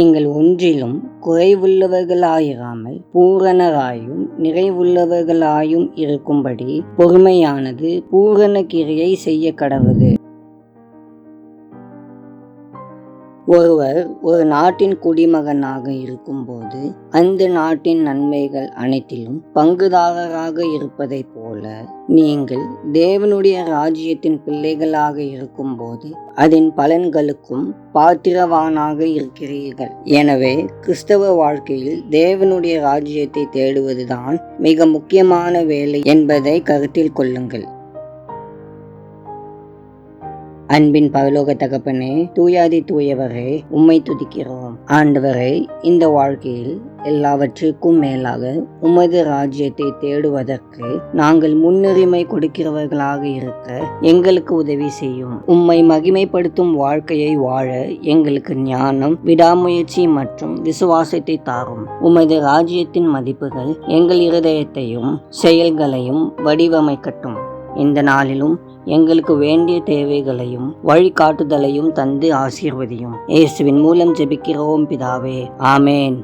நீங்கள் ஒன்றிலும் குறைவுள்ளவர்களாயிராமல் பூரணராயும் நிறைவுள்ளவர்களாயும் இருக்கும்படி பொறுமையானது பூரண கிரியை செய்ய கடவது. ஒருவர் ஒரு நாட்டின் குடிமகனாக இருக்கும்போது அந்த நாட்டின் நன்மைகள் அனைத்திலும் பங்குதாரராக இருப்பதைப் போல நீங்கள் தேவனுடைய ராஜ்யத்தின் பிள்ளைகளாக இருக்கும்போது அதன் பலன்களுக்கும் பாத்திரவானாக இருக்கிறீர்கள். எனவே கிறிஸ்தவ வாழ்க்கையில் தேவனுடைய ராஜ்யத்தை தேடுவதுதான் மிக முக்கியமான வேலை என்பதை கருத்தில் கொள்ளுங்கள். அன்பின் பரலோக தகப்பனே, தூயாதி தூயவரே, உம்மை துதிக்கிறோம். ஆண்டவரே, இந்த வாழ்க்கையில் எல்லாவற்றுக்கும் மேலாக உமது ராஜ்யத்தை தேடுவதற்கு நாங்கள் முன்னுரிமை கொடுக்கிறவர்களாக இருக்க எங்களுக்கு உதவி செய்யும். உம்மை மகிமைப்படுத்தும் வாழ்க்கையை வாழ எங்களுக்கு ஞானம், விடாமுயற்சி மற்றும் விசுவாசத்தை தாரும். உமது ராஜ்யத்தின் மதிப்புகள் எங்கள் இருதயத்தையும் செயல்களையும் வடிவமைக்கட்டும். இந்த நாளிலும் எங்களுக்கு வேண்டிய தேவைகளையும் வழிகாட்டுதலையும் தந்து ஆசீர்வதியும். இயேசுவின் மூலம் ஜெபிக்கிறோம் பிதாவே, ஆமேன்.